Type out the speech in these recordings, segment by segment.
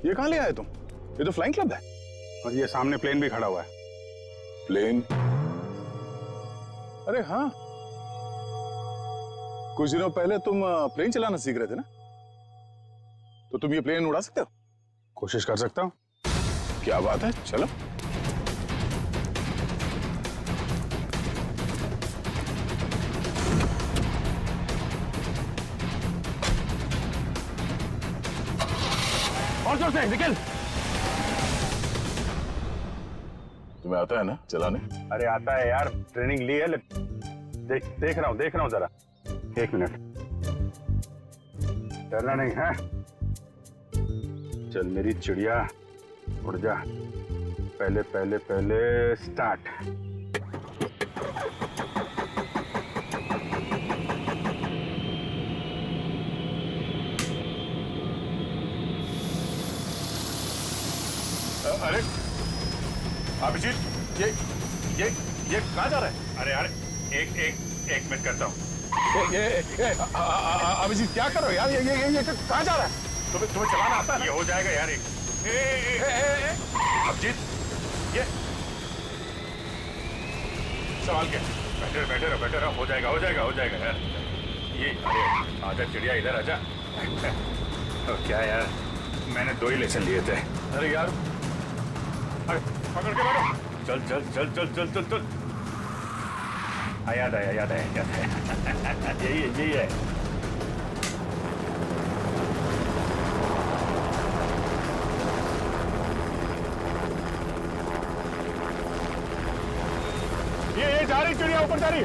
ये कहाँ ले आए तुम? ये तो फ्लाइंग क्लब है। और ये सामने प्लेन भी खड़ा हुआ है। प्लेन? अरे हाँ, कुछ दिनों पहले तुम प्लेन चलाना सीख रहे थे ना? तो तुम ये प्लेन उड़ा सकते हो? कोशिश कर सकता हूँ। क्या बात है, चलो। और जोर से निकल। तुम्हें आता है ना चलाने? अरे आता है यार, ट्रेनिंग ली है। देख रहा हूँ जरा। 1 मिनट, डरना नहीं है। चल मेरी चिड़िया, उड़ जा। पहले पहले पहले स्टार्ट। अरे अभिजीत, ये कहाँ जा रहा है? अरे यार, एक मिनट करता हूँ। अभिजीत क्या कर रहे हो यार? ये कहाँ जा रहा है? तुम्हें चलाना आता है? ये हो जाएगा यार। अभिजीत, ये सवाल क्या? बैठे रहो। हो जाएगा यार। ये अरे आजा चिड़िया, इधर आजा। तो क्या यार, मैंने 2 ही लेसन लिए थे। अरे यार, अरे पकड़ के बैठो। चल। याद आया। यही है। ये जा रही चिड़िया, ऊपर जा रही।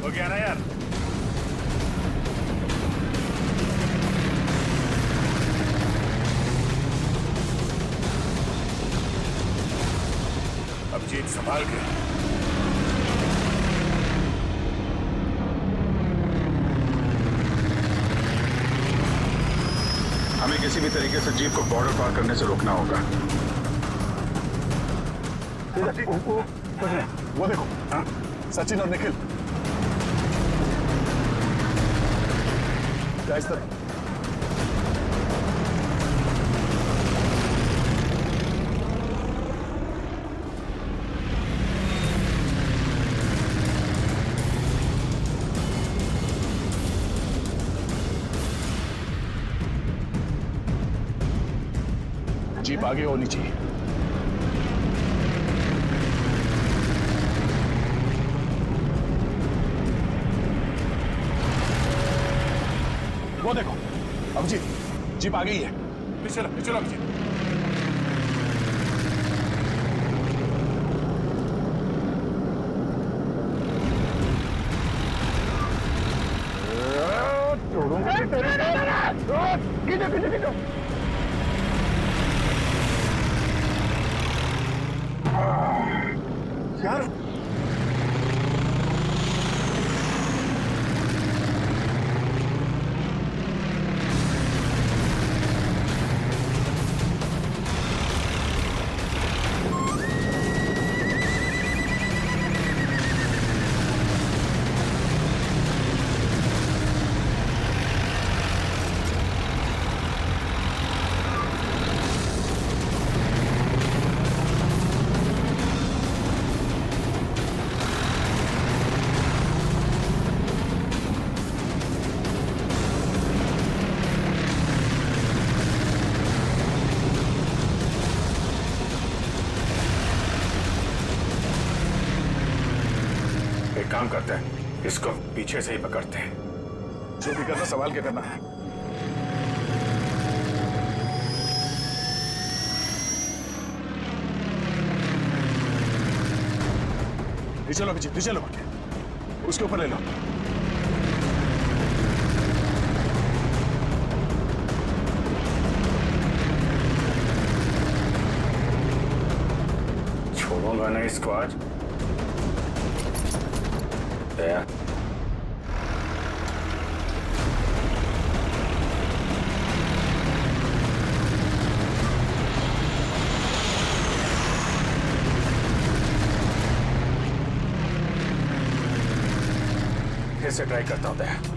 हो गया ना यार। अभिजीत संभाल के। हमें किसी भी तरीके से जीप को बॉर्डर पार करने से रोकना होगा। वो देखो, हाँ? सचिन और निखिल। क्या इस तरह? जीप आगे होनी चाहिए। वो देखो अभिजीत, जीप आ गई है। चलो अभिजीत। खींचो। यार काम करते हैं, इसको पीछे से ही पकड़ते हैं। जो भी करना संभाल के करना है। चलो अभिजीत, चलो उसके ऊपर ले लो। छोड़ूंगा नहीं इसको आज। दया फिर से ट्राई करता होता है।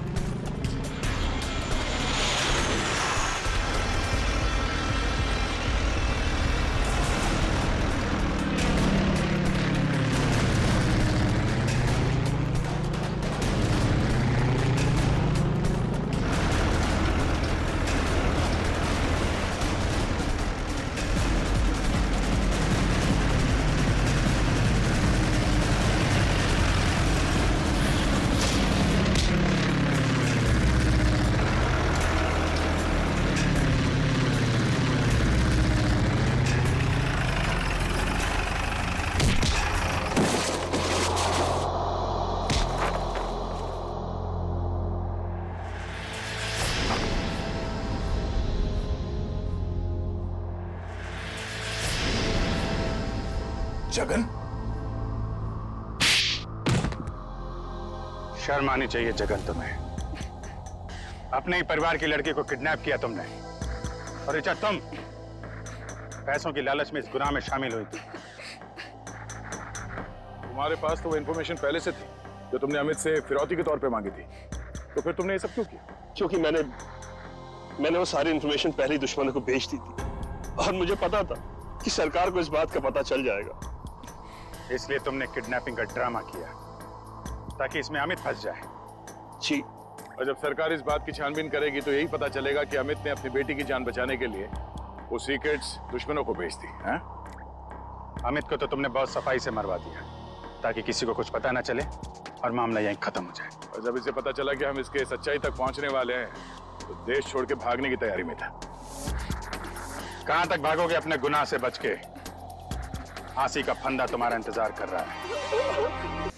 जगन, शर्म आनी चाहिए जगन तुम्हें। अपने ही परिवार की लड़की को किडनैप किया तुमने, और ऋचा तुम पैसों की लालच में इस गुनाह में शामिल हुई थी। तुम्हारे पास तो वो इन्फॉर्मेशन पहले से थी जो तुमने अमित से फिरौती के तौर पे मांगी थी, तो फिर तुमने ये सब क्यों किया? क्योंकि मैंने वो सारी इन्फॉर्मेशन पहले ही दुश्मनों को भेज दी थी, और मुझे पता था कि सरकार को इस बात का पता चल जाएगा। इसलिए तुमने किडनैपिंग का ड्रामा किया ताकि इसमें अमित फंस जाए। जी, और जब सरकार इस बात की छानबीन करेगी तो यही पता चलेगा कि अमित ने अपनी बेटी की जान बचाने के लिए वो सीक्रेट्स दुश्मनों को भेज दी। अमित को तो तुमने बहुत सफाई से मरवा दिया ताकि किसी को कुछ पता ना चले और मामला यहीं खत्म हो जाए। और जब इसे पता चला कि हम इसके सच्चाई तक पहुंचने वाले हैं तो देश छोड़ के भागने की तैयारी में था। कहां तक भागोगे अपने गुनाह से बच के? फांसी का फंदा तुम्हारा इंतजार कर रहा है।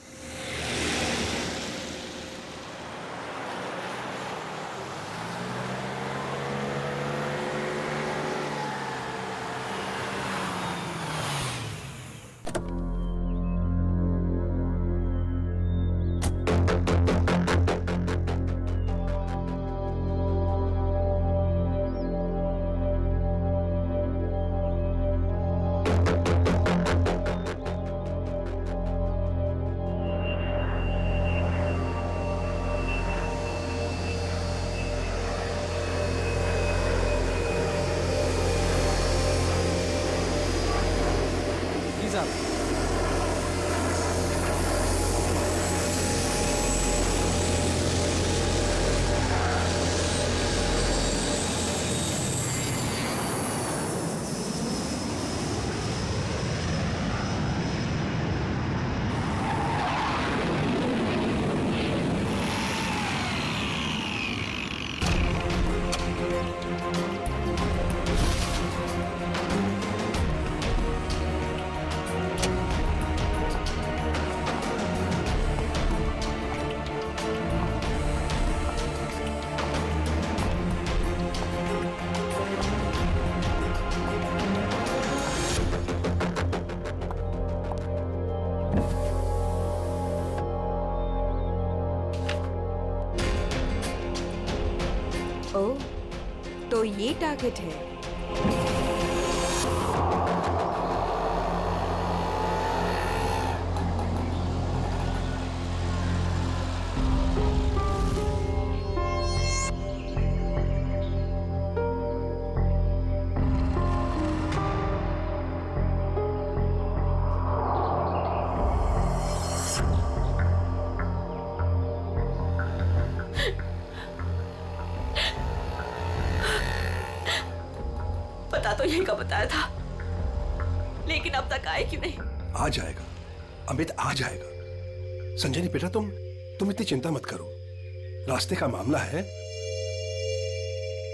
ओह, तो ये टारगेट है। पता तो यही का बताया था, लेकिन अब तक आए क्यों नहीं? आ जाएगा, अमित आ जाएगा। संजनी बेटा, तुम इतनी चिंता मत करो। रास्ते का मामला है,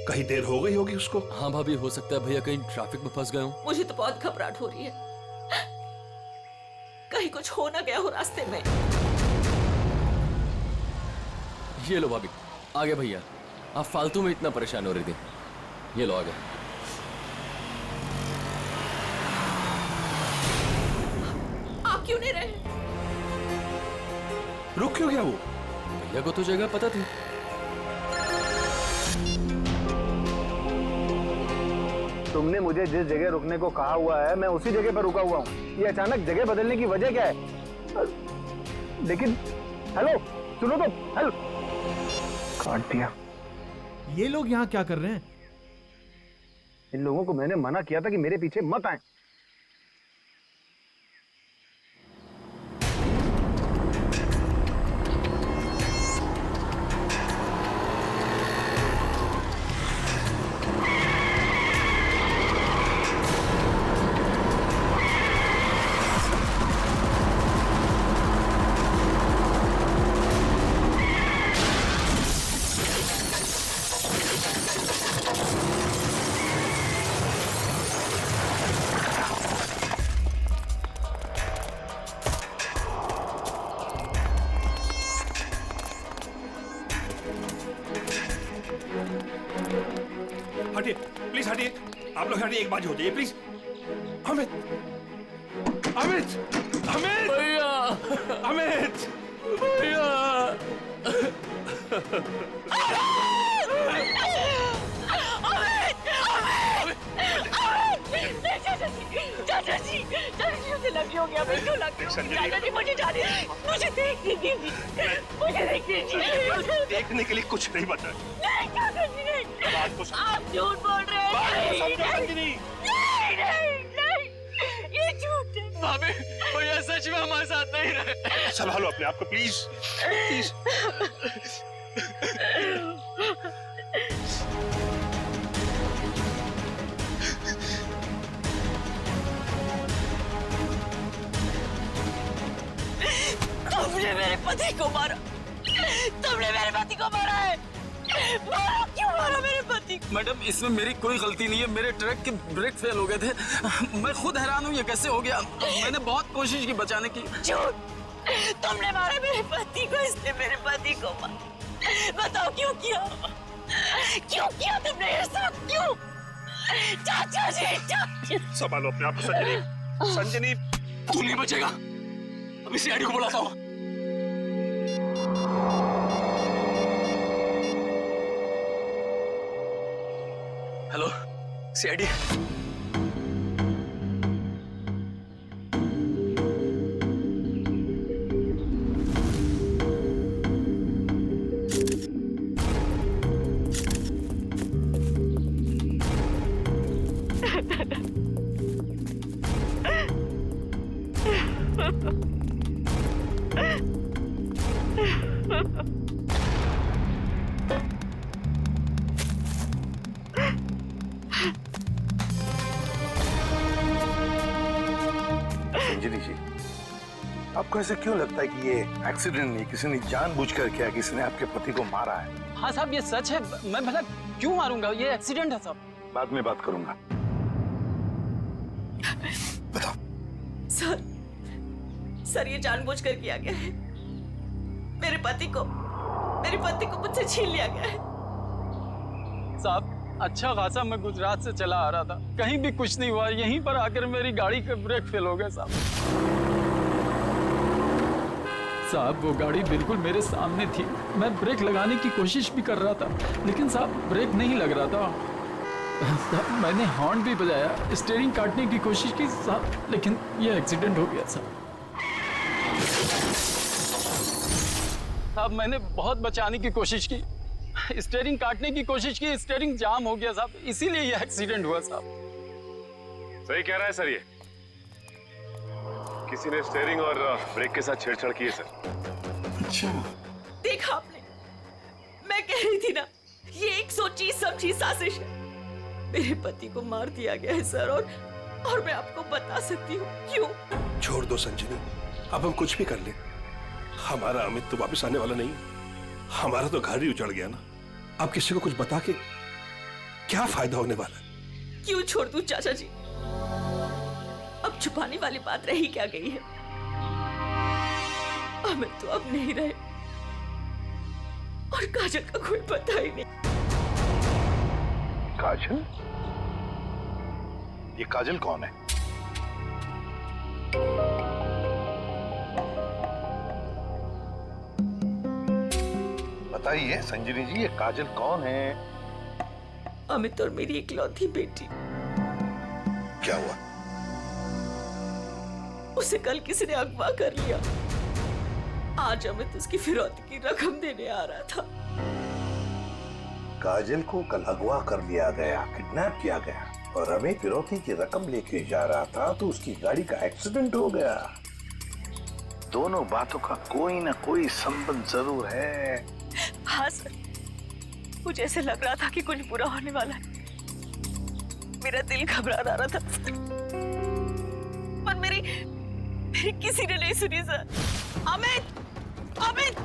कहीं देर हो गई होगी उसको। हाँ भाभी, हो सकता है भैया कहीं ट्रैफिक में फंस गए हो। मुझे तो बहुत घबराहट हो रही है, कहीं कुछ हो ना गया हो रास्ते में। ये लो भाभी, आ गए भैया। आप फालतू में इतना परेशान हो रही थी। ये लो, आ गए। आप क्यों नहीं रहे? रुक क्यों गया वो? भैया को तो जगह पता थी। तुमने मुझे जिस जगह रुकने को कहा हुआ है मैं उसी जगह पर रुका हुआ हूँ। ये अचानक जगह बदलने की वजह क्या है? लेकिन हेलो, सुनो तो। हेलो, काट दिया। ये लोग यहाँ क्या कर रहे हैं? इन लोगों को मैंने मना किया था कि मेरे पीछे मत आए। हटिए प्लीज, हटिए आप लोग, हटिए, एक बात हो जाइए प्लीज। अमित, अमित, अमित, भैया, अमित, भैया, चाचा जी उसे लगी हो गया, बिल्कुल लगी हो गई। चाचा जी मुझे जाने, मुझे देखने दीजिए, मुझे देखने दीजिए। देखने के लिए कुछ नहीं बचा। नहीं चाचा जी नहीं, बात को आप झूठ बोल रहे हैं। नहीं, ये झूठ है। भाभी, भैया सच में हमारे साथ नहीं रहे। संभालो अपने आप को प्लीज, प्लीज। तुमने मेरे पति को मारा, तुमने मेरे पति को मारा है। मारा, क्यों मारा मेरे पति को? मैडम, इसमें मेरी कोई गलती नहीं है। मेरे ट्रक के ब्रेक फेल हो गए थे। मैं खुद हैरान हूँ ये कैसे हो गया। मैंने बहुत कोशिश की बचाने की। झूठ, तुमने मारा मेरे पति को, इसने मेरे पति को मारा। बताओ क्यों किया, क्यों किया तुमने ये सब, क्यों? चाचा जी, चाचा। संभालो अपने आप को संजनी, संजनी। तू नहीं बचेगा, अभी सीआईडी को बुलाता हूँ। Hello CID. संजनी जी, आपको ऐसे क्यों लगता है कि ये एक्सीडेंट नहीं, किसी ने जानबूझकर किया, किसी ने आपके पति को मारा है? हाँ साहब, ये सच है। मैं भला क्यों मारूंगा, ये एक्सीडेंट है साहब। बाद में बात करूंगा। बताओ। सर ये जानबूझकर किया गया है। मेरे पति को मुझसे छीन लिया गया है। साहब, अच्छा खासा मैं गुजरात से चला आ रहा था, कहीं भी कुछ नहीं हुआ। यहीं पर आकर मेरी गाड़ी का ब्रेक फेल हो गया साहब। साहब वो गाड़ी बिल्कुल मेरे सामने थी। मैं ब्रेक लगाने की कोशिश भी कर रहा था, लेकिन साहब ब्रेक नहीं लग रहा था। मैंने हॉर्न भी बजाया, स्टीयरिंग काटने की कोशिश की साहब, लेकिन यह एक्सीडेंट हो गया साहब। साहब मैंने बहुत बचाने की कोशिश की, स्टीयरिंग काटने की कोशिश की, स्टीयरिंग जाम हो गया साहब, इसीलिए यह एक्सीडेंट हुआ साहब। सही कह रहा है सर, ये किसी ने स्टीयरिंग और ब्रेक के साथ छेड़छाड़ की है सर। अच्छा, देखा आपने, मैं कह रही थी ना, ये एक सोची समझी साजिश है। मेरे पति को मार दिया गया है सर, और मैं आपको बता सकती हूँ क्यों। छोड़ दो संजनी, अब हम कुछ भी कर ले, हमारा अमित तो वापस आने वाला नहीं, हमारा तो घर ही उजड़ गया ना। अब किसी को कुछ बता के क्या फायदा होने वाला है? क्यों छोड़ दूं चाचा जी, अब छुपाने वाली बात रही क्या गई है। अमित तो अब नहीं रहे, और काजल का कोई पता ही नहीं। काजल? ये काजल कौन है? बताइए संजनी जी, ये काजल कौन है? अमित और मेरी इकलौती बेटी। क्या हुआ? उसे कल किसी ने अगवा कर लिया, आज अमित उसकी फिरौती की रकम देने आ रहा था। काजल को कल अगवा कर लिया गया, किडनैप किया गया और अमित फिरौती की रकम लेके जा रहा था तो उसकी गाड़ी का एक्सीडेंट हो गया। दोनों बातों का कोई ना कोई संबंध जरूर है। हाँ सर, मुझे ऐसे लग रहा था कि कुछ बुरा होने वाला है। मेरा दिल घबरा रहा था पर मेरी किसी ने नहीं सुनी सर। अमित, अमित,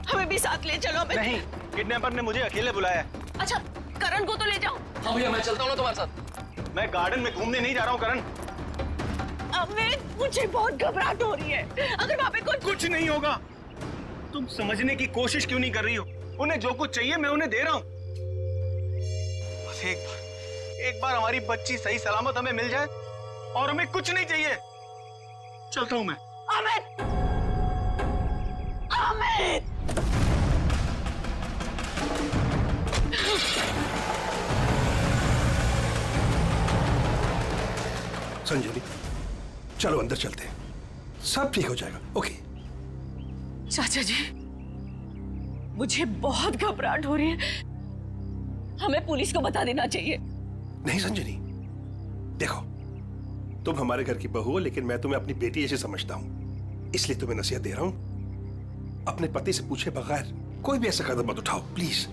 हमें भी साथ ले चलो। अमित नहीं, किडनैपर ने मुझे अकेले बुलाया। अच्छा, करण को तो ले जाओ। हाँ भैया, मैं चलता हूँ ना तुम्हारे साथ। मैं गार्डन में घूमने नहीं जा रहा हूँ करण। अमित, मुझे बहुत घबराहट हो रही है। अगर वहाँ पे कुछ नहीं होगा। तुम समझने की कोशिश क्यों नहीं कर रही हो? उन्हें जो कुछ चाहिए मैं उन्हें दे रहा हूँ। बस एक बार हमारी बच्ची सही सलामत हमें मिल जाए और हमें कुछ नहीं चाहिए। चलता हूँ मैं। अमित, अमित, संजनी, चलो अंदर चलते हैं, सब ठीक हो जाएगा। ओके चाचा जी, मुझे बहुत घबराहट हो रही है। हमें पुलिस को बता देना चाहिए। नहीं संजनी, देखो तुम हमारे घर की बहू हो, लेकिन मैं तुम्हें अपनी बेटी जैसे समझता हूं, इसलिए तुम्हें नसीहत दे रहा हूं, अपने पति से पूछे बगैर कोई भी ऐसा कदम मत उठाओ, प्लीज।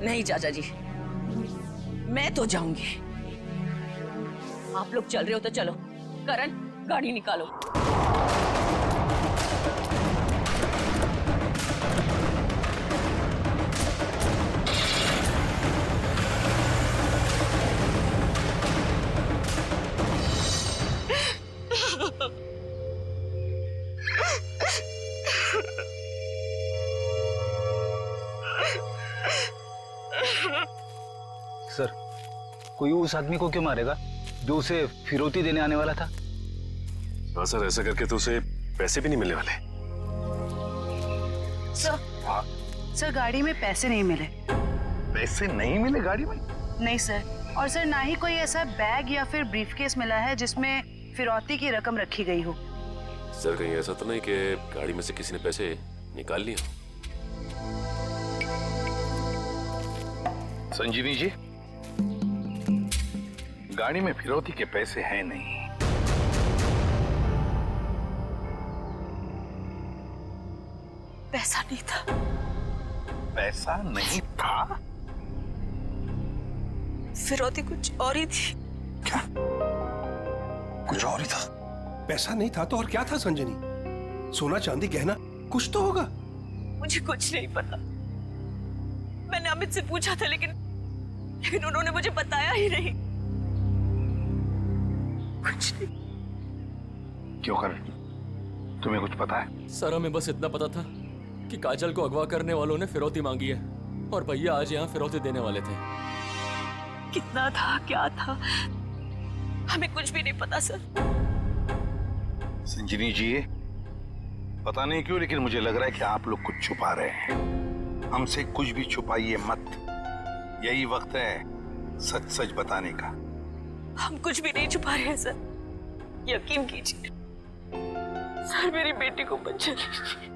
नहीं चाचा जी, मैं तो जाऊंगी। आप लोग चल रहे हो तो चलो। करण, गाड़ी निकालो। सर, कोई उस आदमी को क्यों मारेगा जो उसे फिरौती देने आने वाला था? हाँ सर, ऐसा करके तो उसे पैसे भी नहीं मिलने वाले। सर गाड़ी में पैसे नहीं मिले। पैसे नहीं मिले गाड़ी में? नहीं सर, और सर ना ही कोई ऐसा बैग या फिर ब्रीफकेस मिला है जिसमें फिरौती की रकम रखी गई हो। सर कहीं ऐसा तो नहीं कि गाड़ी में से किसी ने पैसे निकाल लिए? संजीवी जी, गाड़ी में फिरौती के पैसे हैं नहीं। पैसा नहीं था। पैसा नहीं था? फिरौती कुछ और ही थी। क्या? कुछ और ही था? पैसा नहीं था तो और क्या था संजनी? सोना चांदी गहना कुछ तो होगा। मुझे कुछ नहीं पता। मैंने अमित से पूछा था लेकिन उन्होंने मुझे बताया ही नहीं। कुछ नहीं। क्यों कर? तुम्हें कुछ पता है? सर हमें बस इतना पता था कि काजल को अगवा करने वालों ने फिरौती मांगी है और भैया आज यहाँ फिरौती देने वाले थे। कितना था, क्या था, हमें कुछ भी नहीं पता सर। संजीवी जी, पता नहीं क्यों लेकिन मुझे लग रहा है कि आप लोग कुछ छुपा रहे हैं। हमसे कुछ भी छुपाइए मत। यही वक्त है सच सच बताने का। हम कुछ भी नहीं छुपा रहे हैं सर, यकीन कीजिए। सर मेरी बेटी को बचा लीजिए।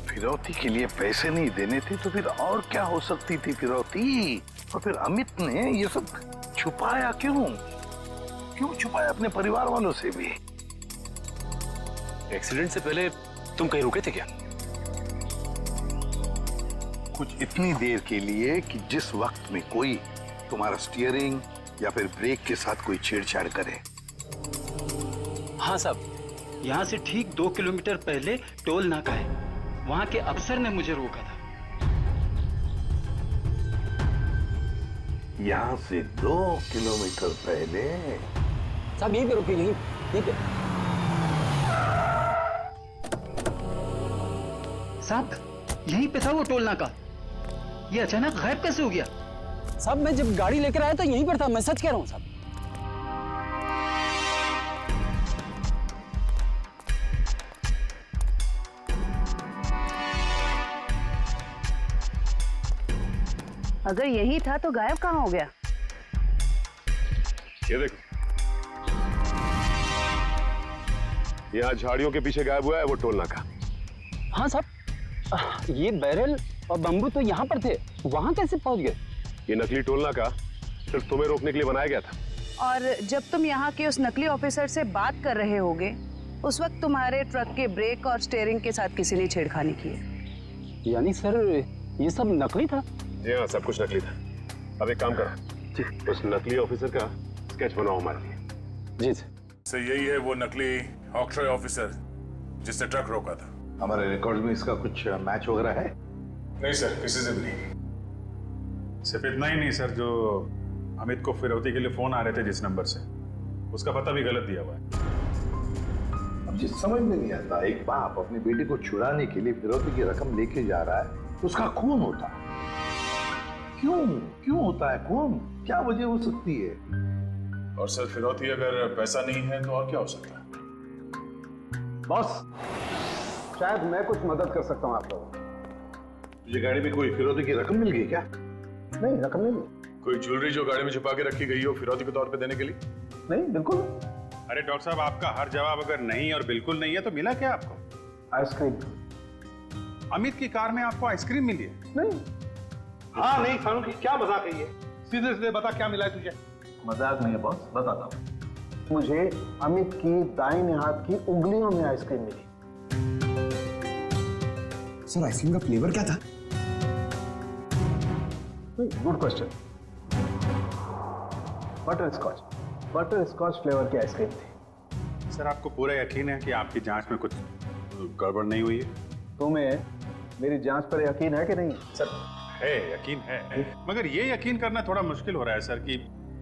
फिरौती के लिए पैसे नहीं देने थे तो फिर और क्या हो सकती थी फिरौती? और फिर अमित ने ये सब छुपाया क्यों? क्यों छुपाया अपने परिवार वालों से भी? एक्सीडेंट से पहले तुम कहीं रुके थे क्या? कुछ इतनी देर के लिए कि जिस वक्त में कोई तुम्हारा स्टीयरिंग या फिर ब्रेक के साथ कोई छेड़छाड़ करे। हाँ साहब, यहाँ से ठीक 2 किलोमीटर पहले टोल नाका है, वहाँ के अफसर ने मुझे रोका था। यहाँ से 2 किलोमीटर पहले? साहब यहीं पे रुके, यहीं पे। साहब यहीं पे था वो टोल नाका, ये अचानक गायब कैसे हो गया? साहब मैं जब गाड़ी लेकर आया था यहीं पर था, मैं सच कह रहा हूँ साहब। अगर यही था तो गायब कहाँ हो गया? ये देखो, यहाँ झाड़ियों के पीछे गायब हुआ है वो टोल नाका। हाँ साहब, ये बैरल और बम्बू तो यहाँ पर थे, वहाँ कैसे पहुँच गए? ये नकली टोल नाका सिर्फ तुम्हें रोकने के लिए बनाया गया था। और जब तुम यहाँ के उस नकली ऑफिसर से बात कर रहे होगे, उस वक्त तुम्हारे ट्रक के ब्रेक और स्टीयरिंग के साथ किसी ने छेड़खानी की है। यानी सर ये सब नकली था? जी हाँ, सब कुछ नकली था। अब एक काम करो, उस नकली ऑफिसर का स्केच बनाओ हमारे लिए। जी सर। सर यही है वो नकली ऑक्ट्रॉय ऑफिसर जिसने ट्रक रोका था। हमारे रिकॉर्ड में इसका कुछ मैच वगैरह है? नहीं सर, किसी से भी नहीं। सिर्फ इतना ही नहीं सर, जो अमित को फिरौती के लिए फोन आ रहे थे जिस नंबर से, उसका पता भी गलत दिया हुआ है। अब जिस समझ में नहीं आता, एक बाप अपनी बेटी को छुड़ाने के लिए फिरौती की रकम लेके जा रहा है, उसका खून होता है। क्यों होता है खून? क्या वजह हो सकती है? और सर फिरौती अगर पैसा नहीं है तो और क्या हो सकता है? बॉस, शायद मैं कुछ मदद कर सकता हूँ आप लोगों को। तुझे गाड़ी में कोई फिरौती की रकम मिल गई क्या? नहीं, रकम नहीं मिली। कोई ज्वेलरी जो गाड़ी में छुपा के रखी गई हो फिरौती के तौर पे देने के लिए? नहीं, बिल्कुल। अरे डॉक्टर साहब, आपका हर जवाब अगर नहीं और बिल्कुल नहीं है तो मिला क्या आपको? आइसक्रीम। अमित की कार में आपको आइसक्रीम मिली है? नहीं। हाँ नहीं फारूकी, क्या मजाक है ये? सीधे सीधे बता क्या मिला है तुझे? मजाक नहीं है बॉस, बताता हूँ। मुझे अमित की दाहिने हाथ की उंगलियों में आइसक्रीम मिली। सर आइसक्रीम का फ्लेवर क्या था? Good question. Butterscotch flavour की आइसक्रीम थी। सर आपको पूरा यकीन है कि आपकी जांच में कुछ गड़बड़ नहीं हुई है? तुम्हें मेरी जांच पर यकीन है कि नहीं? सर है, यकीन है, मगर ये यकीन करना थोड़ा मुश्किल हो रहा है सर कि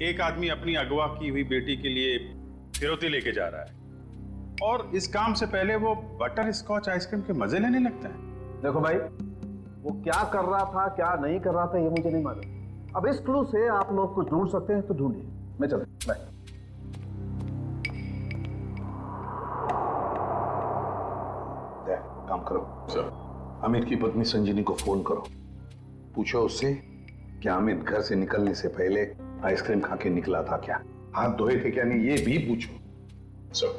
एक आदमी अपनी अगवा की हुई बेटी के लिए फिरौती लेके जा रहा है और इस काम से पहले वो बटर स्कॉच आइसक्रीम के मजे लेने लगता है। देखो भाई, वो क्या कर रहा था क्या नहीं कर रहा था ये मुझे नहीं मालूम। अब इस क्लू से आप लोग कुछ ढूंढ सकते हैं तो ढूंढिए। मैं चलता, बाय। काम करो सर, अमित की पत्नी संजीनी को फोन करो, पूछो उससे कि अमित घर से निकलने से पहले आइसक्रीम खा के निकला था क्या, हाथ धोए थे क्या नहीं, ये भी पूछो सर।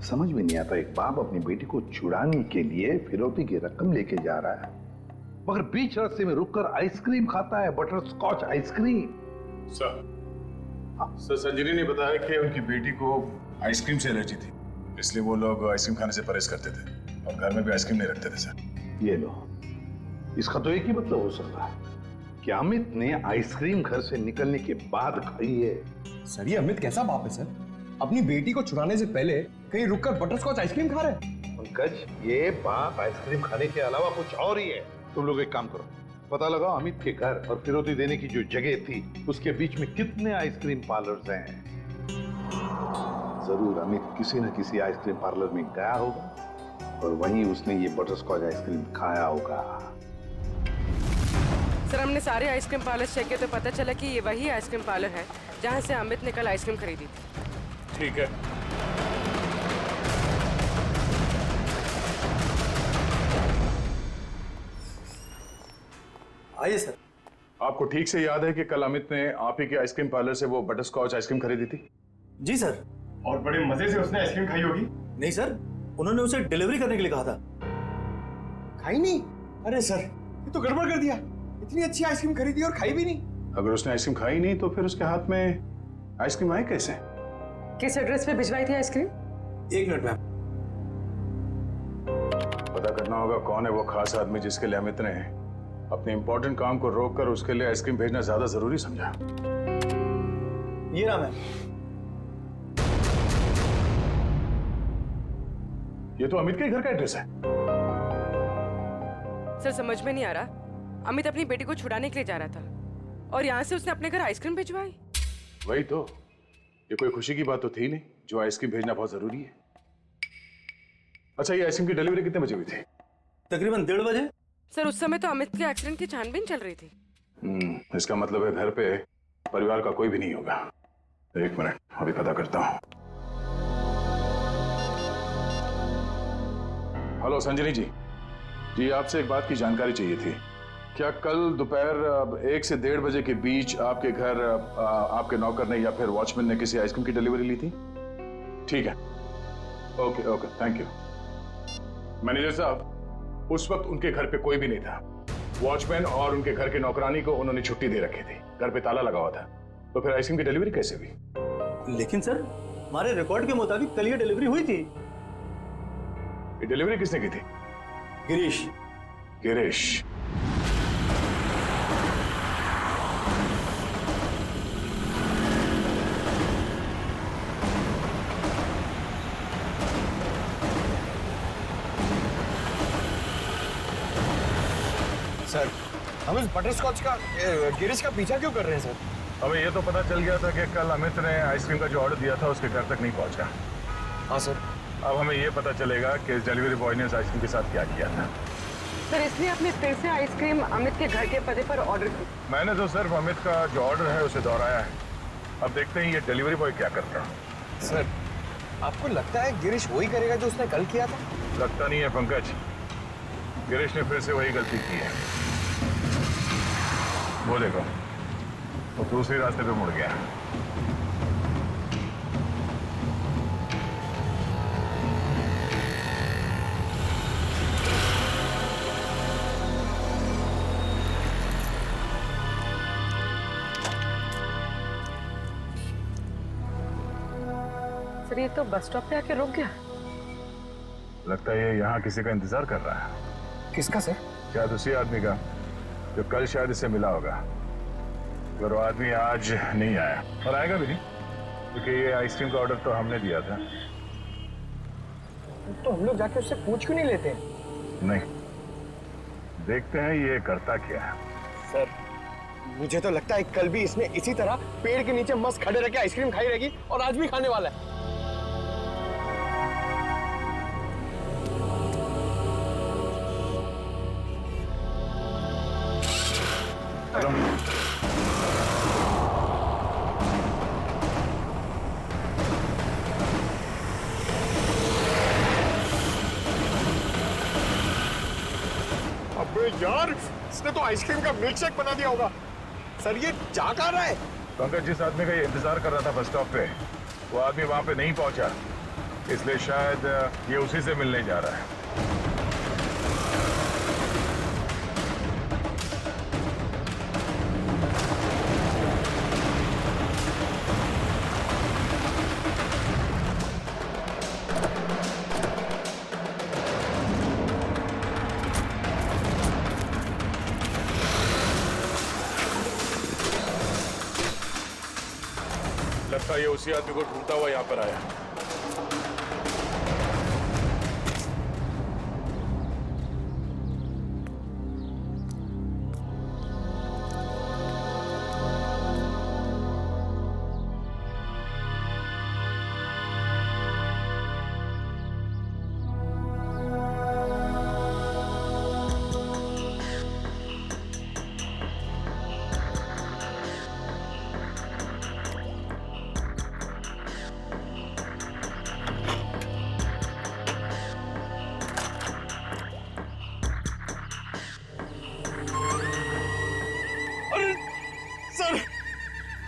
समझ में नहीं आता, एक बाप अपनी बेटी को छुड़ाने के लिए फिरौती की रकम लेके जा रहा है मगर बीच रास्ते में रुककर आइसक्रीम खाता है, बटर स्कॉच आइसक्रीम। सर संजीनी ने बताया कि उनकी बेटी को आइसक्रीम से एलर्जी थी, इसलिए वो लोग आइसक्रीम खाने से परहेज करते थे और घर में भी आइसक्रीम नहीं रखते थे सर। ये लो, इसका तो एक ही मतलब हो सकता है कि अमित ने आइसक्रीम घर से निकलने के बाद खाई है। सर ये अमित कैसा बाप है सर? अपनी बेटी को छुड़ाने से पहले कहीं रुककर बटर स्कॉच आइसक्रीम खा रहे हैं? पंकज, ये बाप आइसक्रीम खाने के अलावा कुछ और ही है। तुम लोग एक काम करो, पता लगाओ अमित के घर और फिरौती देने की जो जगह थी उसके बीच में कितने आइसक्रीम पार्लर्स हैं। जरूर अमित किसी न किसी आइसक्रीम पार्लर में गया होगा और वहीं उसने ये बटर स्कॉच आइसक्रीम खाया होगा। सर हमने सारे आइसक्रीम पार्लर चेक किए तो पता चला कि ये वही आइसक्रीम पार्लर है जहाँ से अमित ने कल आइसक्रीम खरीदी थी। ठीक है, आइए सर। आपको ठीक से याद है कि कल अमित ने आप ही के आइसक्रीम पार्लर से वो बटर स्कॉच आइसक्रीम खरीदी थी? जी सर। और बड़े मजे से उसने आइसक्रीम खाई होगी? नहीं सर, उन्होंने उसे डिलीवरी करने के लिए कहा था। खाई नहीं? अरे सर ये तो गड़बड़ कर दिया, इतनी अच्छी आइसक्रीम खरीदी और खाई भी नहीं। अगर उसने आइसक्रीम खाई नहीं तो फिर उसके हाथ में आइसक्रीम आई कैसे? किस एड्रेस पे भिजवाई थी आइसक्रीम? एक मिनट मैम। पता करना होगा कौन है वो खास आदमी जिसके लिए अमित ने अपने इंपॉर्टेंट काम को रोककर उसके लिए आइसक्रीम भेजना ज्यादा जरूरी समझा। ये नाम है। ये तो अमित के घर का एड्रेस है। सर समझ में नहीं आ रहा, अमित अपनी बेटी को छुड़ाने के लिए जा रहा था और यहाँ से उसने अपने घर आइसक्रीम भिजवाई। वही तो, ये कोई खुशी की बात तो थी नहीं जो आइसक्रीम भेजना बहुत जरूरी है। अच्छा, ये आइसक्रीम की डिलीवरी कितने बजे हुई थी? तकरीबन 1:30 बजे। सर उस समय तो अमित के एक्सीडेंट की छानबीन चल रही थी। इसका मतलब है घर पे परिवार का कोई भी नहीं होगा। एक मिनट, अभी पता करता हूँ। हेलो संजनी जी, जी, आपसे एक बात की जानकारी चाहिए थी। क्या कल दोपहर 1 से 1:30 बजे के बीच आपके घर आपके नौकर ने या फिर वॉचमैन ने किसी आइसक्रीम की डिलीवरी ली थी? ठीक है, okay okay, thank you. Manager साहब, उस वक्त उनके घर पे कोई भी नहीं था। वॉचमैन और उनके घर के नौकरानी को उन्होंने छुट्टी दे रखी थी, घर पे ताला लगा हुआ था। तो फिर आइसक्रीम की डिलीवरी कैसे हुई? लेकिन सर, हमारे रिकॉर्ड के मुताबिक कल ये डिलीवरी हुई थी। ये डिलीवरी किसने की थी? गिरीश। गिरीश। सर, हम इस बटरस्कॉच का गिरीश का पीछा क्यों कर रहे हैं सर? हमें ये तो पता चल गया था कि कल अमित ने आइसक्रीम का जो ऑर्डर दिया था उसके घर तक नहीं पहुंचा। हाँ सर। अब हमें ये पता चलेगा कि इस डिलीवरी बॉय ने इस आइसक्रीम के साथ क्या किया था। सर, इसलिए आपने फिर से आइसक्रीम अमित के घर के पते पर ऑर्डर की? मैंने तो सिर्फ अमित का जो ऑर्डर है उसे दोहराया है। अब देखते हैं ये डिलीवरी बॉय क्या करता है। सर, आपको लगता है गिरीश वही करेगा जो उसने कल किया था? लगता नहीं है पंकज, गिरीश ने फिर से वही गलती की है। वो देखो, वो दूसरे रास्ते पे मुड़ गया। सर, ये तो बस स्टॉप पे आके रुक गया। लगता है ये यहाँ किसी का इंतजार कर रहा है। किसका सर? शायद उसी आदमी का जो कल शायद इससे मिला होगा। अगर वो आदमी आज नहीं आया, और आएगा भी नहीं, क्योंकि ये आइसक्रीम का ऑर्डर तो हमने दिया था। तो हम लोग जाके उससे पूछ क्यों नहीं लेते? नहीं, देखते हैं ये करता क्या है। सर, मुझे तो लगता है कल भी इसने इसी तरह पेड़ के नीचे मस्त खड़े रह के आइसक्रीम खाई रहेगी और आज भी खाने वाला है। अबे यार, इसने तो आइसक्रीम का मिल्क शेक बना दिया होगा। सर, ये जा कहाँ रहा है? पंकज, जिस आदमी का ये इंतजार कर रहा था बस स्टॉप पे, वो आदमी वहां पे नहीं पहुंचा, इसलिए शायद ये उसी से मिलने जा रहा है। लगता है ये उसी आदमी को ढूंढता हुआ यहाँ पर आया।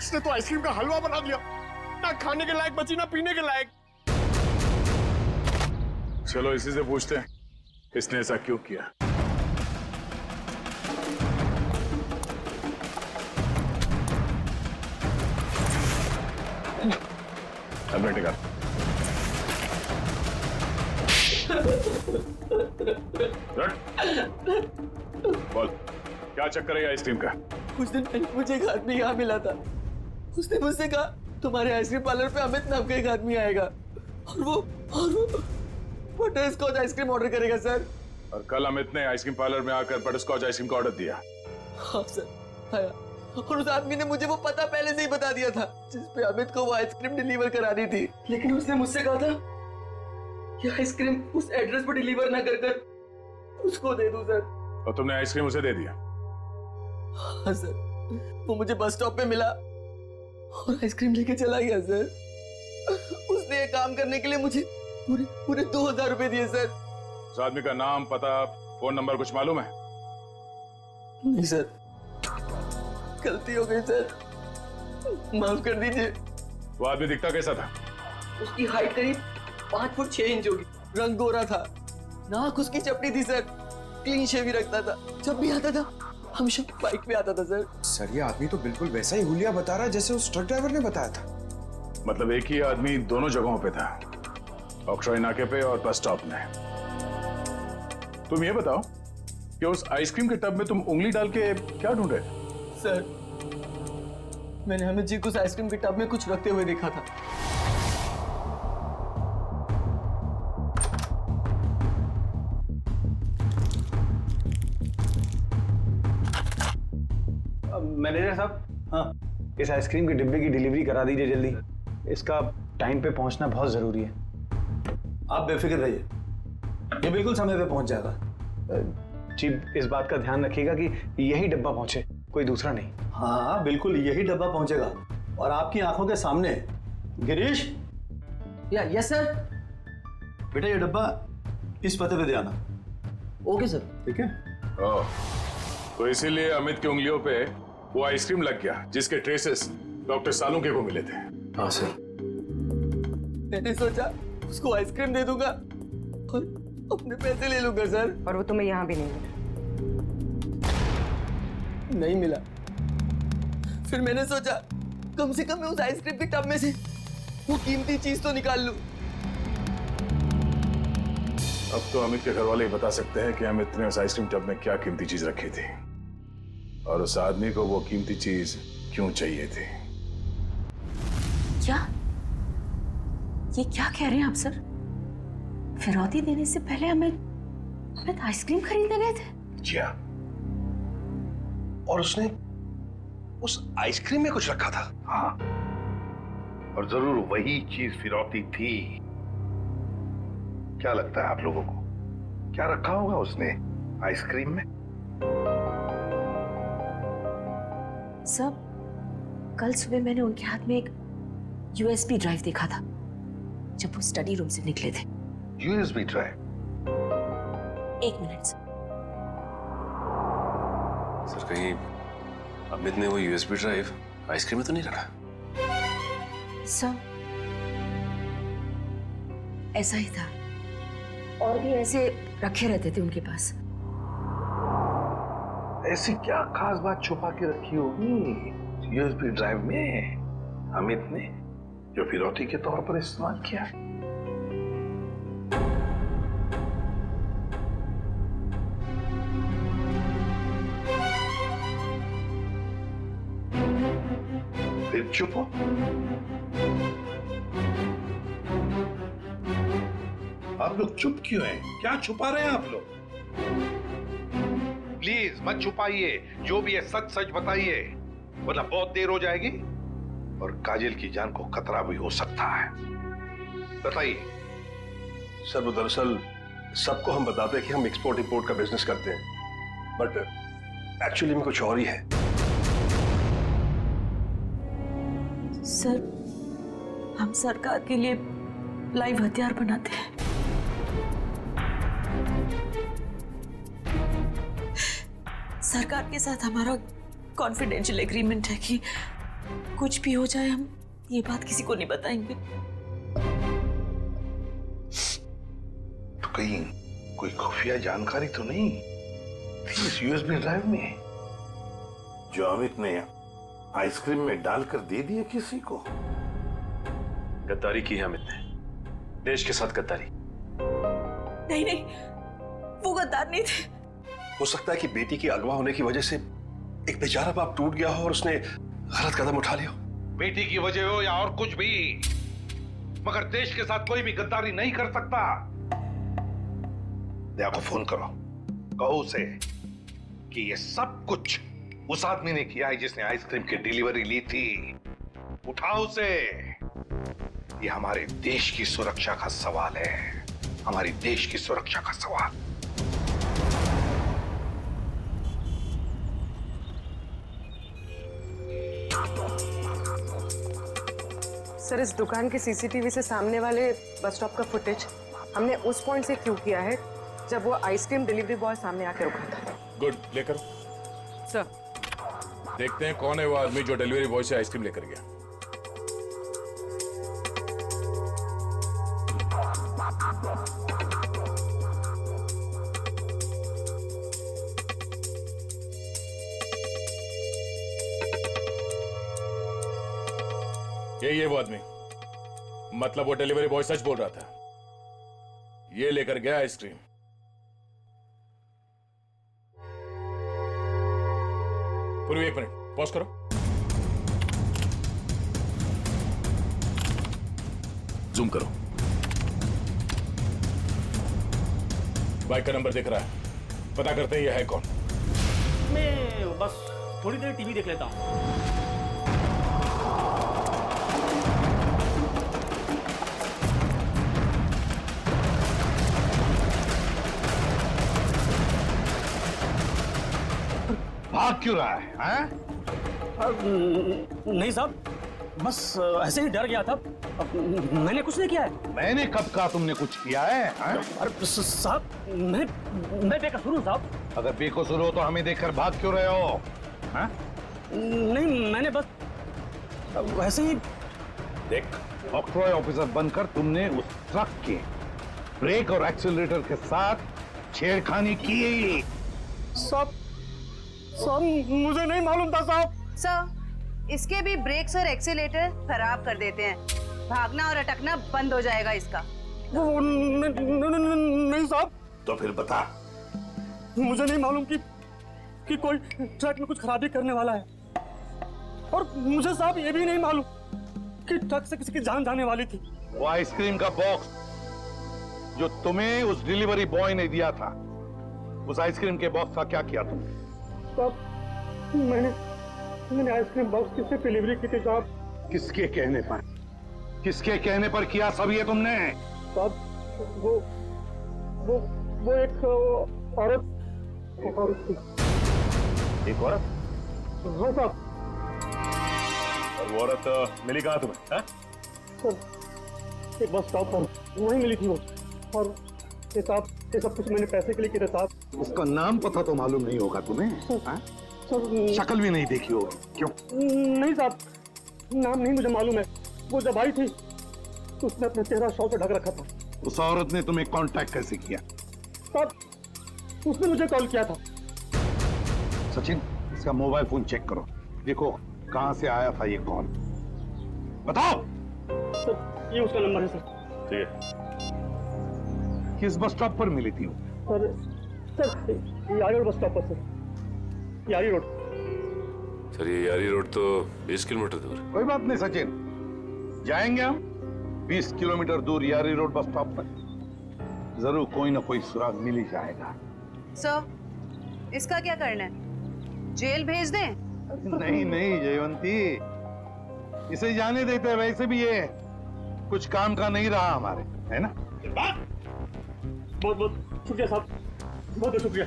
इसने तो आइसक्रीम का हलवा बना दिया, ना खाने के लायक बची ना पीने के लायक। चलो इसी से पूछते हैं इसने ऐसा क्यों किया। हेलमेट निकाल। बोल, क्या चक्कर है आइसक्रीम का? कुछ दिन पहले मुझे एक आदमी यहाँ मिला था। उसने मुझसे कहा तुम्हारे आइसक्रीम पार्लर पे अमित नाम का एक आदमी आएगा और वो बटरस्कॉच आइसक्रीम ऑर्डर करेगा सर। और कल अमित ने आइसक्रीम पार्लर में आकर बटरस्कॉच आइसक्रीम का ऑर्डर दिया। हाँ सर, आया। और उस आदमी ने मुझे वो पता पहले से ही बता दिया था जिस पे अमित को वो आइसक्रीम डिलीवर करानी थी, लेकिन उसने मुझसे कहा था कि आइसक्रीम उस एड्रेस पर डिलीवर ना कर उसको दे दूं सर। और तुमने आइसक्रीम उसे दे दिया? हाँ सर, वो मुझे बस स्टॉप पे मिला और आइसक्रीम लेके चला गया सर। उसने ये काम करने के लिए मुझे पूरे 2000 रुपए दिए सर। उस आदमी का नाम, पता, फोन नंबर कुछ मालूम है? नहीं सर, गलती हो गई सर, माफ कर दीजिए। वो आदमी दिखता कैसा था? उसकी हाइट करीब 5 फुट 6 इंच होगी, रंग गोरा था, नाक उसकी चपटी थी सर, क्लीन शेव ही रखता था, जब भी आता था हमेशा बाइक पे आता था सर। सर ये आदमी तो बिल्कुल वैसा ही हुलिया बता रहा है जैसे उस ट्रक ड्राइवर ने बताया था। मतलब एक ही आदमी दोनों जगहों पे था, ऑक्ट्रॉय नाके पे और बस स्टॉप में। तुम ये बताओ कि उस आइसक्रीम के टब में तुम उंगली डाल के क्या ढूंढे? सर मैंने अमित जी को उस आइसक्रीम के टब में कुछ रखते हुए देखा था। मैनेजर साहब, हाँ, इस आइसक्रीम के डिब्बे की डिलीवरी करा दीजिए जल्दी, इसका टाइम पे पहुंचना बहुत जरूरी है। आप बेफिक्र रहिए, ये बिल्कुल समय पे पहुंच जाएगा। चीफ इस बात का ध्यान रखिएगा कि यही डब्बा पहुंचे, कोई दूसरा नहीं। हाँ बिल्कुल यही डब्बा पहुंचेगा और आपकी आंखों के सामने। Girish, yes sir. बेटा ये डब्बा इस पते पे दे आना। Okay sir. ठीक है। तो इसीलिए अमित की उंगलियों पे वो आइसक्रीम लग गया जिसके ट्रेसेस डॉक्टर सालुंके को मिले थे। हाँ सर। मैंने सोचा उसको आइसक्रीम दे दूंगा और अपने पैसे ले लूंगा सर। और वो तुम्हें यहाँ भी नहीं मिला। फिर मैंने सोचा कम से कम मैं उस आइसक्रीम के टब में से वो कीमती चीज तो निकाल लूं। अब तो अमित के घर वाले ही बता सकते हैं कि अमित ने उस आइसक्रीम टब में क्या कीमती चीज रखी थी और उस आदमी को वो कीमती चीज क्यों चाहिए थी। क्या ये क्या कह रहे हैं आप सर? फिरौती देने से पहले हमें आइसक्रीम खरीदने गए थे? जी हाँ, और उसने उस आइसक्रीम में कुछ रखा था। हाँ, और जरूर वही चीज फिरौती थी। क्या लगता है आप लोगों को, क्या रखा होगा उसने आइसक्रीम में? सब कल सुबह मैंने उनके हाथ में एक यूएसबी ड्राइव देखा था जब वो स्टडी रूम से निकले थे। USB drive? एक मिनट सर, कहीं अमित ने वो यूएसबी ड्राइव आइसक्रीम में तो नहीं रखा? सर ऐसा ही था, और भी ऐसे रखे रहते थे उनके पास। ऐसी क्या खास बात छुपा के रखी होगी यूएसबी ड्राइव में अमित ने जो फिरौती के तौर पर इस्तेमाल किया? फिर चुप हो। आप लोग चुप क्यों हैं? क्या छुपा रहे हैं आप लोग? प्लीज मत छुपाइए, जो भी है सच सच बताइए, वरना बहुत देर हो जाएगी और काजल की जान को खतरा भी हो सकता है। बताइए। सर वो दरअसल सबको हम बताते हैं कि हम एक्सपोर्ट इंपोर्ट का बिजनेस करते हैं, बट एक्चुअली में कुछ और ही है। सर हम सरकार के लिए लाइव हथियार बनाते हैं। सरकार के साथ हमारा कॉन्फिडेंशियल एग्रीमेंट है कि कुछ भी हो जाए हम ये बात किसी को नहीं बताएंगे। तो कहीं कोई खुफिया जानकारी तो नहीं थी इस यूएसबी ड्राइव में जो अमित ने आइसक्रीम में डालकर दे दिया किसी को? गद्दारी की है अमित ने, देश के साथ गद्दारी। नहीं नहीं, वो गद्दार नहीं थे। हो सकता है कि बेटी के अगवा होने की वजह से एक बेचारा बाप टूट गया हो और उसने गलत कदम उठा लिया हो। बेटी की वजह हो या और कुछ भी, मगर देश के साथ कोई भी गद्दारी नहीं कर सकता। दया को फोन करो, कहो उसे कि ये सब कुछ उस आदमी ने किया है जिसने आइसक्रीम की डिलीवरी ली थी। उठाओ उसे। ये हमारे देश की सुरक्षा का सवाल है, हमारी देश की सुरक्षा का सवाल। सर इस दुकान के सीसीटीवी से सामने वाले बस स्टॉप का फुटेज हमने उस पॉइंट से क्यों किया है जब वो आइसक्रीम डिलीवरी बॉय सामने आके रुका था। गुड, लेकर सर। देखते हैं कौन है वो आदमी जो डिलीवरी बॉय से आइसक्रीम लेकर गया। ये वो आदमी, मतलब वो डिलीवरी बॉय सच बोल रहा था, ये लेकर गया आइसक्रीम। पूरी 1 मिनट पॉज करो। जूम करो। बाइक का नंबर दिख रहा है, पता करते हैं ये है कौन। मैं बस थोड़ी देर टीवी देख लेता हूं। भाग क्यों रहा है? नहीं साहब, बस ऐसे ही डर गया था। मैंने कुछ नहीं किया है। मैंने कब कहा तुमने कुछ किया है? अरे साहब, मैं बेकसूर हूँ साहब। अगर बेकसूर हो तो हमें देखकर भाग क्यों रहे हो? हा? नहीं, मैंने बस वैसे ही। देख, ऑक्ट्रॉय ऑफिसर बनकर तुमने उस ट्रक के ब्रेक और एक्सीलरेटर के साथ छेड़खानी की। साहब मुझे नहीं मालूम था साहब। सर, इसके भी ब्रेक्स और एक्सीलेटर खराब कर देते हैं। भागना और अटकना बंद हो जाएगा इसका। नहीं साहब। तो फिर बता। मुझे नहीं मालूम कि कोई ट्रक में कुछ खराबी करने वाला है, और मुझे साहब ये भी नहीं मालूम कि ट्रक से किसी की जान जाने वाली थी। वो आइसक्रीम का बॉक्स जो तुम्हें उस डिलीवरी बॉय ने दिया था, उस आइसक्रीम के बॉक्स का क्या किया तुमने? साहब, मैंने आइसक्रीम बॉक्स किससे डिलीवरी की थी साहब? किसके कहने पर? किसके कहने पर किया सब ये तुमने? साहब, वो एक औरत थी। एक औरत? हाँ साहब। और वो औरत मिली कहाँ तुम्हें? सर, एक बस स्टॉप पर वहीं मिली थी वो। और ये साहब, ये सब कुछ मैंने पैसे के लिए किया साहब। उसका नाम पता तो मालूम नहीं होगा तुम्हें? शक्ल भी नहीं देखी होगी। क्यों? नहीं साहब, नाम नहीं मुझे मालूम है। वो जब आई थी तो उसने अपना चेहरा शॉल से ढक रखा था। उस औरत ने तुम्हें कांटेक्ट कैसे किया? साहब, उसने मुझे कॉल किया था। सचिन, इसका मोबाइल फोन चेक करो, देखो कहां से आया था ये कॉल। बताओ। सर, ये उसका नंबर है सर। ठीक है। किस बस स्टॉप पर मिली थी वो? सर, यारी रोड बस स्टॉप पर सर। यारी रोड। सर, ये यारी रोड तो 20 किलोमीटर दूर। कोई बात नहीं सचिन, जाएंगे हम 20 किलोमीटर दूर यारी रोड बस स्टॉप पर। जरूर कोई ना कोई सुराग मिल ही जाएगा। सर, इसका क्या करना है? जेल भेज दें? नहीं जयवंती, इसे जाने देते हैं। वैसे भी ये कुछ काम का नहीं रहा हमारे, है ना? बहुत बहुत शुक्रिया साहब, बहुत बहुत शुक्रिया।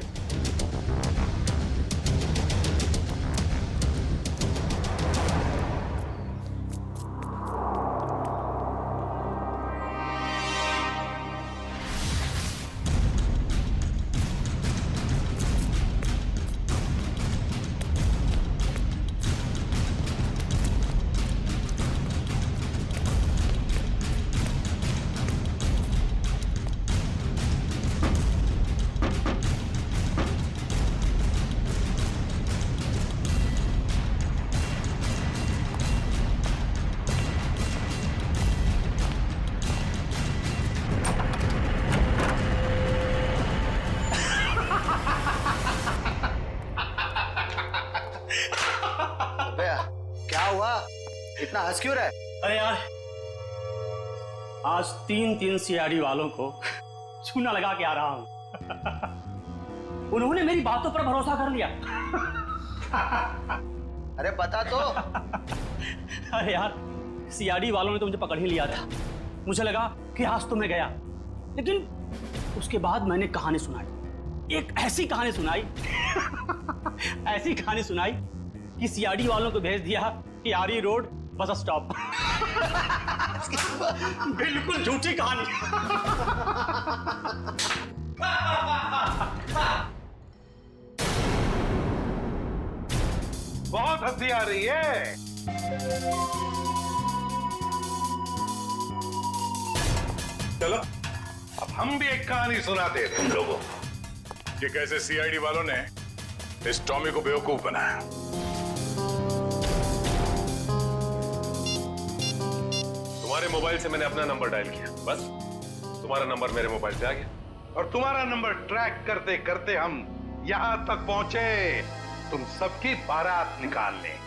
इतना हंस क्यों रहा है? अरे यार, आज 3 सीआईडी वालों को चूना लगा के आ रहा हूं। उन्होंने मेरी बातों पर भरोसा कर लिया। अरे बता तो। अरे यार, सीआईडी वालों ने तो मुझे पकड़ ही लिया था। मुझे लगा कि आज तो मैं गया, लेकिन उसके बाद मैंने कहानी सुनाई। एक ऐसी कहानी सुनाई ऐसी कहानी सुनाई कि सीआईडी वालों को भेज दिया यारी रोड बस स्टॉप। बिल्कुल झूठी कहानी। हंसी आ रही है? चलो अब हम भी एक कहानी सुनाते हैं तुम लोगों को कि कैसे सीआईडी वालों ने इस टॉमी को बेवकूफ बनाया। तुम्हारे मोबाइल से मैंने अपना नंबर डायल किया, बस तुम्हारा नंबर मेरे मोबाइल पे आ गया। और तुम्हारा नंबर ट्रैक करते करते हम यहां तक पहुंचे, तुम सबकी बारात निकालने।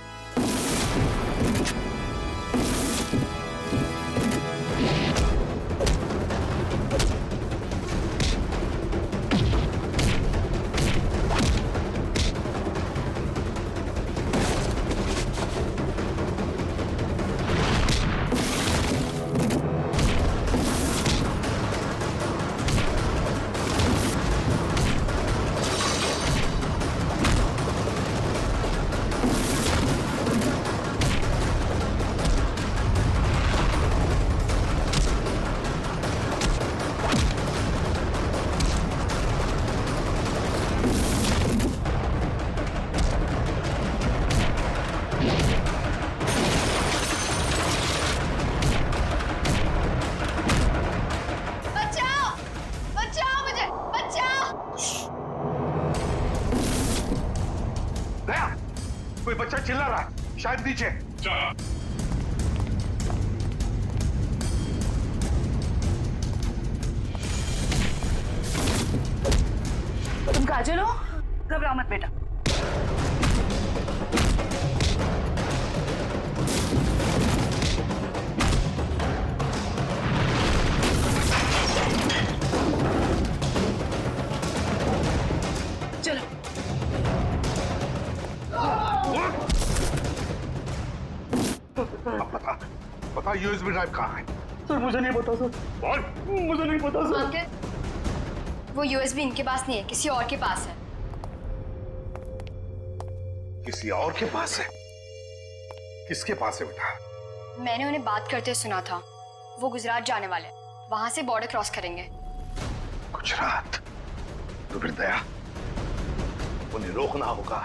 कोई बच्चा चिल्ला रहा है, शायद नीचे। तुम काजल हो? घबराओ मत बेटा। चलो। बता यूएसबी ड्राइव कहाँ है? सर मुझे नहीं पता सर। बोल। मुझे नहीं पता सर। अंकल, वो यूएसबी इनके पास नहीं है, किसी और के पास है। किसी और के पास है? किसके पास है बेटा? मैंने उन्हें बात करते सुना था। वो गुजरात जाने वाले, वहां से बॉर्डर क्रॉस करेंगे। गुजरात? तो फिर दया, उन्हें रोकना होगा।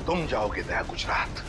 तुम जाओगे दया गुजरात।